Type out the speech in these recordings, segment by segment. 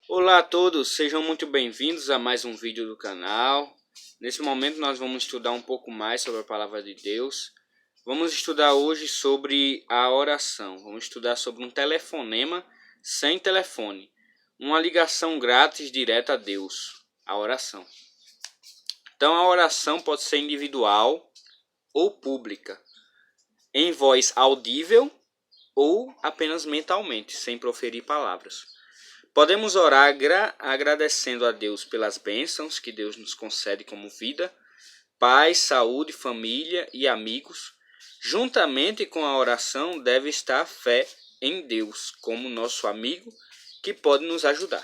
Olá a todos, sejam muito bem-vindos a mais um vídeo do canal. Nesse momento nós vamos estudar um pouco mais sobre a palavra de Deus. Vamos estudar hoje sobre a oração. Vamos estudar sobre um telefonema sem telefone. Uma ligação grátis direta a Deus, a oração. Então a oração pode ser individual ou pública, em voz audível ou apenas mentalmente, sem proferir palavras. Podemos orar agradecendo a Deus pelas bênçãos que Deus nos concede como vida, paz, saúde, família e amigos. Juntamente com a oração deve estar a fé em Deus como nosso amigo que pode nos ajudar.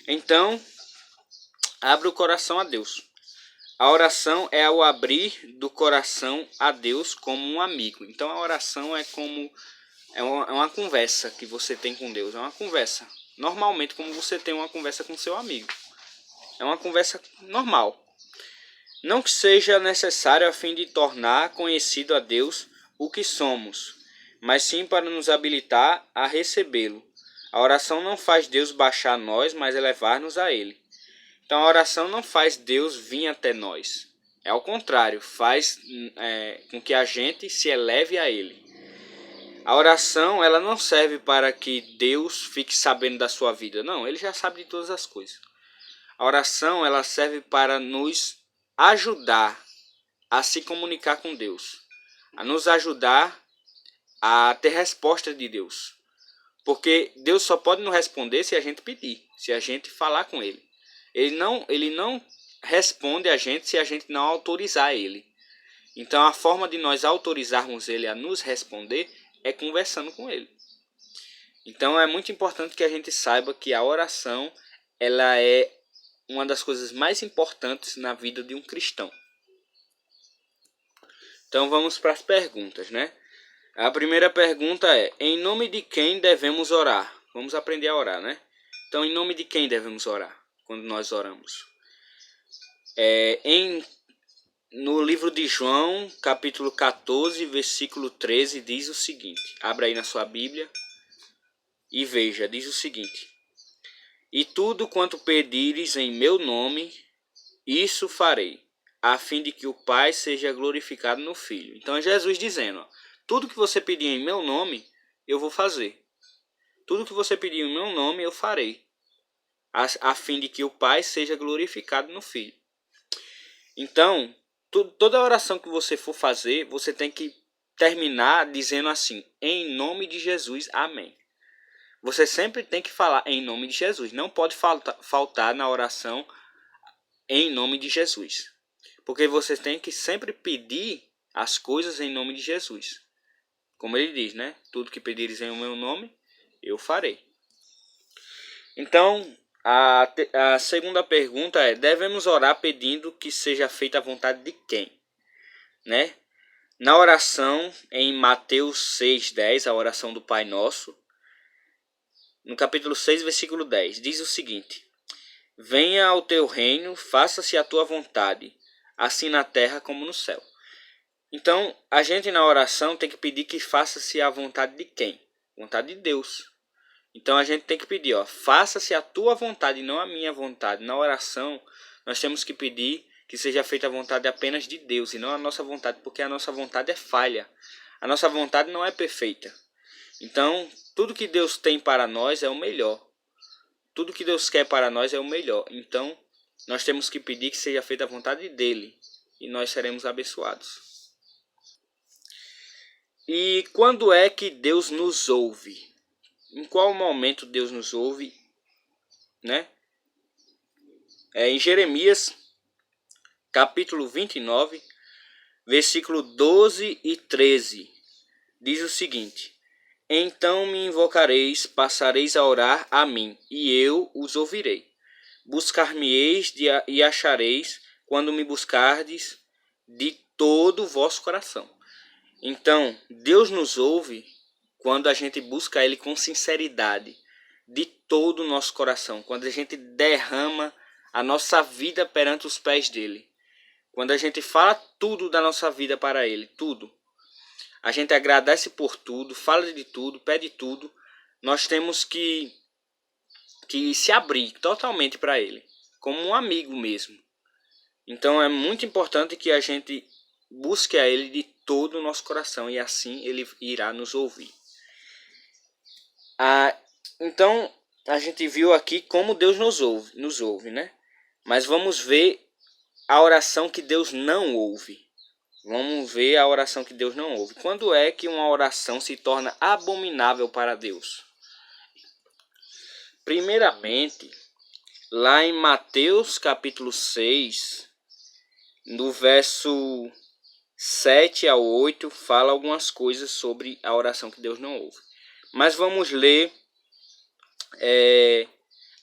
Então, abra o coração a Deus. A oração é o abrir do coração a Deus como um amigo. Então a oração é como é uma conversa que você tem com Deus. É uma conversa. Normalmente como você tem uma conversa com seu amigo. É uma conversa normal. Não que seja necessário a fim de tornar conhecido a Deus o que somos, mas sim para nos habilitar a recebê-lo. A oração não faz Deus baixar a nós, mas elevar-nos a Ele. Então a oração não faz Deus vir até nós. É ao contrário, faz com que a gente se eleve a Ele. A oração ela não serve para que Deus fique sabendo da sua vida. Não, Ele já sabe de todas as coisas. A oração ela serve para nos ajudar a se comunicar com Deus. A nos ajudar a ter resposta de Deus. Porque Deus só pode nos responder se a gente pedir, se a gente falar com Ele. Ele não responde a gente se a gente não autorizar Ele. Então a forma de nós autorizarmos Ele a nos responder é conversando com Ele. Então é muito importante que a gente saiba que a oração ela é uma das coisas mais importantes na vida de um cristão. Então vamos para as perguntas, né? A primeira pergunta é: em nome de quem devemos orar? Vamos aprender a orar, né? Então, em nome de quem devemos orar quando nós oramos? No livro de João, capítulo 14, versículo 13, diz o seguinte. Abra aí na sua Bíblia e veja, diz o seguinte: e tudo quanto pedires em meu nome, isso farei, a fim de que o Pai seja glorificado no Filho. Então é Jesus dizendo, tudo que você pedir em meu nome, eu vou fazer. Tudo que você pedir em meu nome, eu farei, a fim de que o Pai seja glorificado no Filho. Então, toda oração que você for fazer, você tem que terminar dizendo assim, em nome de Jesus, amém. Você sempre tem que falar em nome de Jesus. Não pode faltar na oração em nome de Jesus. Porque você tem que sempre pedir as coisas em nome de Jesus. Como ele diz, né? Tudo que pedires em meu nome, eu farei. Então, a segunda pergunta é: devemos orar pedindo que seja feita a vontade de quem? Né? Na oração, em Mateus 6,10, a oração do Pai Nosso, no capítulo 6, versículo 10, diz o seguinte: venha ao teu reino, faça-se a tua vontade, assim na terra como no céu. Então, a gente na oração tem que pedir que faça-se a vontade de quem? Vontade de Deus. Então a gente tem que pedir, faça-se a tua vontade, não a minha vontade. Na oração, nós temos que pedir que seja feita a vontade apenas de Deus e não a nossa vontade, porque a nossa vontade é falha. A nossa vontade não é perfeita. Então, tudo que Deus tem para nós é o melhor. Tudo que Deus quer para nós é o melhor. Então, nós temos que pedir que seja feita a vontade dele e nós seremos abençoados. E quando é que Deus nos ouve? Em qual momento Deus nos ouve, né? Em Jeremias, capítulo 29, versículo 12 e 13, diz o seguinte: então me invocareis, passareis a orar a mim, e eu os ouvirei. Buscar-me-eis e achareis, quando me buscardes de todo o vosso coração. Então, Deus nos ouve quando a gente busca Ele com sinceridade, de todo o nosso coração. Quando a gente derrama a nossa vida perante os pés dEle. Quando a gente fala tudo da nossa vida para Ele, tudo. A gente agradece por tudo, fala de tudo, pede tudo. Nós temos que que se abrir totalmente para Ele, como um amigo mesmo. Então é muito importante que a gente busque a Ele de todo o nosso coração e assim Ele irá nos ouvir. Então a gente viu aqui como Deus nos ouve, né? Mas vamos ver a oração que Deus não ouve. Vamos ver a oração que Deus não ouve. Quando é que uma oração se torna abominável para Deus? Primeiramente, lá em Mateus capítulo 6, no verso 7 ao 8, fala algumas coisas sobre a oração que Deus não ouve. Mas vamos ler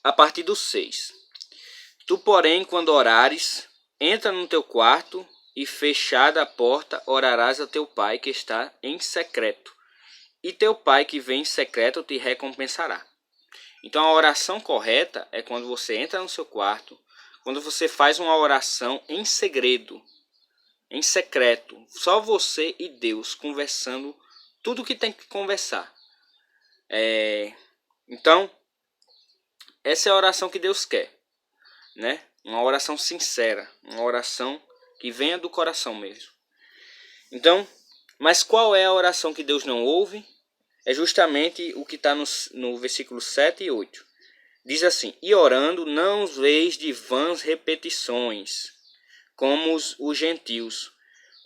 a partir do 6. Tu, porém, quando orares, entra no teu quarto e, fechada a porta, orarás a teu pai que está em secreto. E teu pai que vem em secreto te recompensará. Então a oração correta é quando você entra no seu quarto, quando você faz uma oração em segredo, em secreto, só você e Deus conversando tudo o que tem que conversar. Então, essa é a oração que Deus quer, né? Uma oração sincera, uma oração que venha do coração mesmo. Então, mas qual é a oração que Deus não ouve? É justamente o que está no versículo 7 e 8. Diz assim: e orando não os veis de vãs repetições, como os gentios,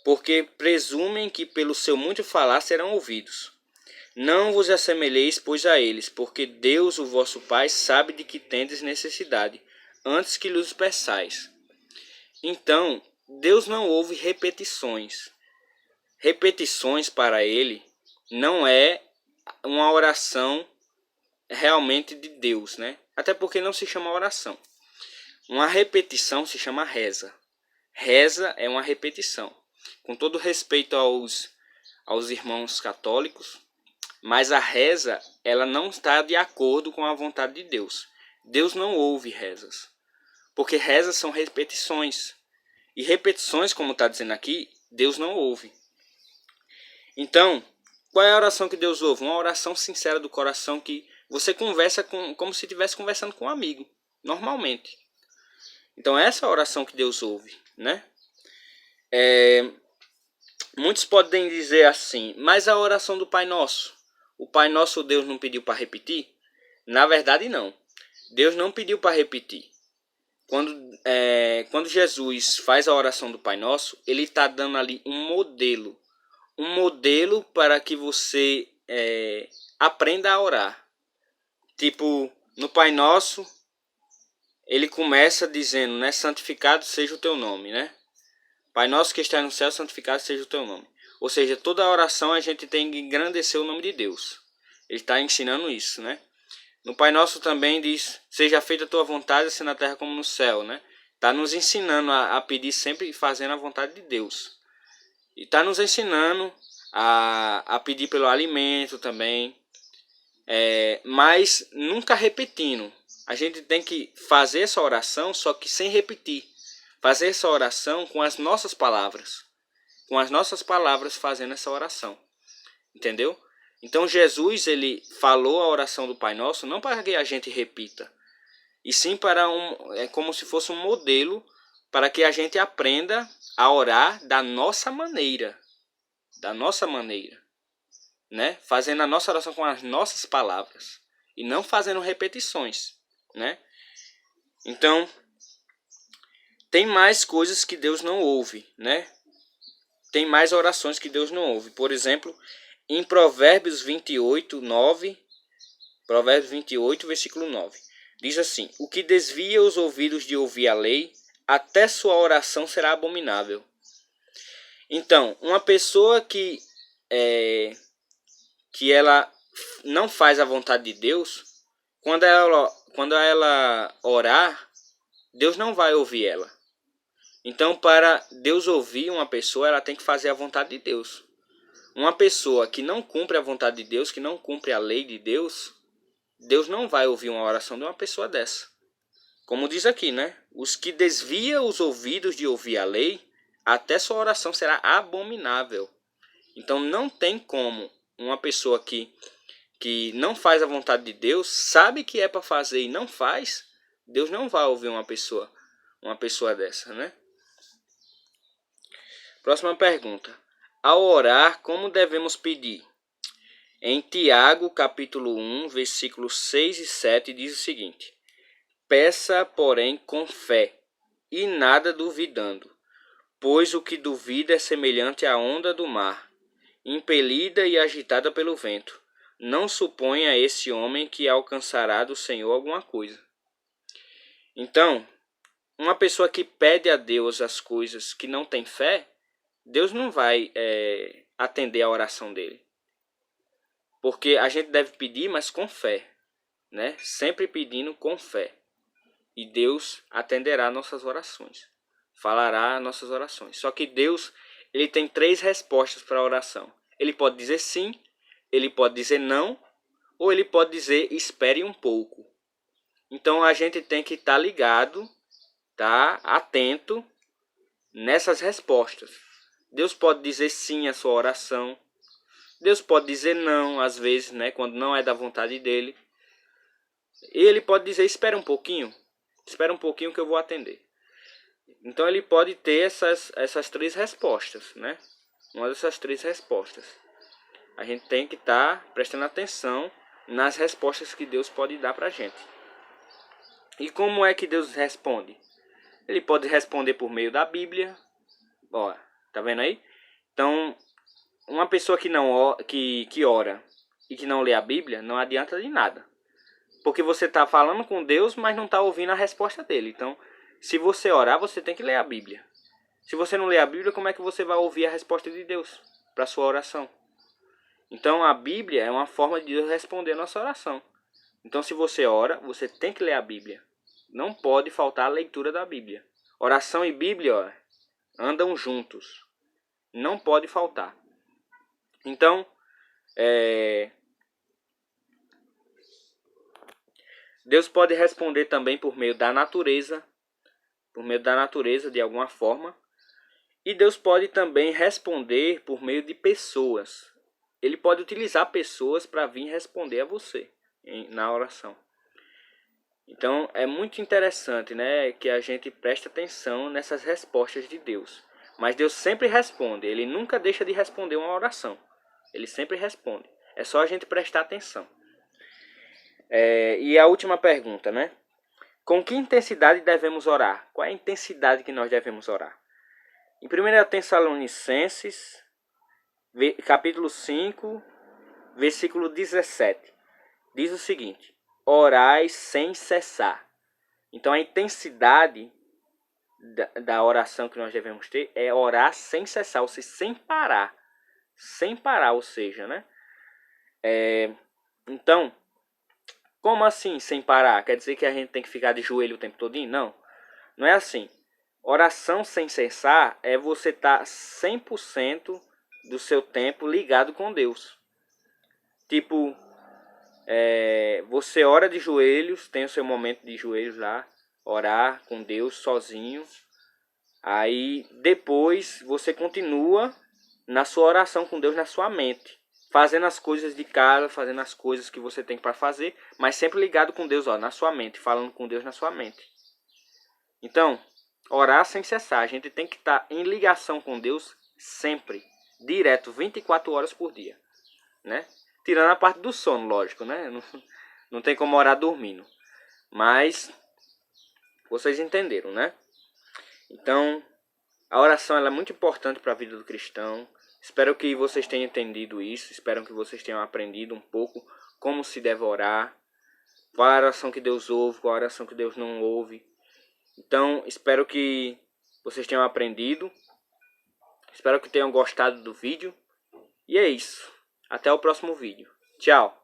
porque presumem que pelo seu muito falar serão ouvidos. Não vos assemelheis, pois, a eles, porque Deus, o vosso Pai, sabe de que tendes necessidade, antes que lhes peçais. Então, Deus não ouve repetições. Repetições para Ele não é uma oração realmente de Deus, né? Até porque não se chama oração. Uma repetição se chama reza. Reza é uma repetição. Com todo respeito aos irmãos católicos, mas a reza, ela não está de acordo com a vontade de Deus. Deus não ouve rezas, porque rezas são repetições. E repetições, como está dizendo aqui, Deus não ouve. Então, qual é a oração que Deus ouve? Uma oração sincera do coração que você conversa como se estivesse conversando com um amigo, normalmente. Então, essa é a oração que Deus ouve, né? Muitos podem dizer assim, mas a oração do Pai Nosso, o Pai Nosso Deus não pediu para repetir? Na verdade, não. Deus não pediu para repetir. Quando Jesus faz a oração do Pai Nosso, Ele está dando ali um modelo para que você aprenda a orar. Tipo, no Pai Nosso, Ele começa dizendo, né, santificado seja o teu nome, né? Pai nosso que está no céu, santificado seja o teu nome. Ou seja, toda oração a gente tem que engrandecer o nome de Deus. Ele está ensinando isso, né? No Pai Nosso também diz, seja feita a tua vontade, assim na terra como no céu, né? Está nos ensinando a pedir sempre fazendo a vontade de Deus. E está nos ensinando a pedir pelo alimento também. Mas nunca repetindo. A gente tem que fazer essa oração, só que sem repetir. Fazer essa oração com as nossas palavras. Com as nossas palavras fazendo essa oração. Entendeu? Então Jesus, ele falou a oração do Pai Nosso não para que a gente repita. E sim para como se fosse um modelo para que a gente aprenda a orar da nossa maneira. Da nossa maneira. Né? Fazendo a nossa oração com as nossas palavras. E não fazendo repetições. Né? Então, tem mais coisas que Deus não ouve, né? Tem mais orações que Deus não ouve. Por exemplo, em Provérbios 28, 9, Provérbios 28, versículo 9, diz assim: o que desvia os ouvidos de ouvir a lei, até sua oração será abominável. Então, uma pessoa que ela não faz a vontade de Deus, quando ela orar, Deus não vai ouvir ela. Então, para Deus ouvir uma pessoa, ela tem que fazer a vontade de Deus. Uma pessoa que não cumpre a vontade de Deus, que não cumpre a lei de Deus, Deus não vai ouvir uma oração de uma pessoa dessa. Como diz aqui, né? Os que desviam os ouvidos de ouvir a lei, até sua oração será abominável. Então, não tem como uma pessoa que que não faz a vontade de Deus, sabe que é para fazer e não faz, Deus não vai ouvir uma pessoa dessa, né? Próxima pergunta. Ao orar, como devemos pedir? Em Tiago, capítulo 1, versículos 6 e 7, diz o seguinte: Peça, porém, com fé, e nada duvidando, pois o que duvida é semelhante à onda do mar, impelida e agitada pelo vento. Não suponha esse homem que alcançará do Senhor alguma coisa. Então, uma pessoa que pede a Deus as coisas que não tem fé, Deus não vai atender a oração dele. Porque a gente deve pedir, mas com fé, né? Sempre pedindo com fé. E Deus atenderá nossas orações. Falará nossas orações. Só que Deus, ele tem 3 respostas para a oração. Ele pode dizer sim, ele pode dizer não, ou ele pode dizer espere um pouco. Então a gente tem que estar ligado, tá atento nessas respostas. Deus pode dizer sim à sua oração. Deus pode dizer não, às vezes, né, quando não é da vontade dele. E ele pode dizer, espera um pouquinho que eu vou atender. Então ele pode ter essas 3 respostas, né? Uma dessas 3 respostas. A gente tem que estar prestando atenção nas respostas que Deus pode dar para a gente. E como é que Deus responde? Ele pode responder por meio da Bíblia. Ó, tá vendo aí? Então, uma pessoa que ora e que não lê a Bíblia, não adianta de nada. Porque você está falando com Deus, mas não está ouvindo a resposta dele. Então, se você orar, você tem que ler a Bíblia. Se você não lê a Bíblia, como é que você vai ouvir a resposta de Deus para a sua oração? Então, a Bíblia é uma forma de Deus responder a nossa oração. Então, se você ora, você tem que ler a Bíblia. Não pode faltar a leitura da Bíblia. Oração e Bíblia, ó, andam juntos. Não pode faltar. Então, Deus pode responder também por meio da natureza de alguma forma. E Deus pode também responder por meio de pessoas. Ele pode utilizar pessoas para vir responder a você na oração. Então é muito interessante, né, que a gente preste atenção nessas respostas de Deus. Mas Deus sempre responde, ele nunca deixa de responder uma oração. Ele sempre responde. É só a gente prestar atenção. E a última pergunta, né? Com que intensidade devemos orar? Qual é a intensidade que nós devemos orar? Em 1 Tessalonicenses, capítulo 5, versículo 17, diz o seguinte: orai sem cessar. Então a intensidade da oração que nós devemos ter é orar sem cessar, ou seja, sem parar. Sem parar, ou seja, né? Então, como assim sem parar? Quer dizer que a gente tem que ficar de joelho o tempo todinho? Não, não é assim. Oração sem cessar é você estar 100% do seu tempo ligado com Deus. Tipo, você ora de joelhos, tem o seu momento de joelhos lá, orar com Deus sozinho. Aí depois você continua na sua oração com Deus na sua mente, fazendo as coisas de casa, fazendo as coisas que você tem para fazer, mas sempre ligado com Deus, ó, na sua mente, falando com Deus na sua mente. Então, orar sem cessar, a gente tem que estar em ligação com Deus sempre, direto, 24 horas por dia, né? Tirando a parte do sono, lógico, né? Não tem como orar dormindo. Mas vocês entenderam, né? Então, a oração ela é muito importante para a vida do cristão. Espero que vocês tenham entendido isso. Espero que vocês tenham aprendido um pouco como se deve orar. Qual a oração que Deus ouve, qual a oração que Deus não ouve. Então, espero que vocês tenham aprendido. Espero que tenham gostado do vídeo. E é isso. Até o próximo vídeo. Tchau.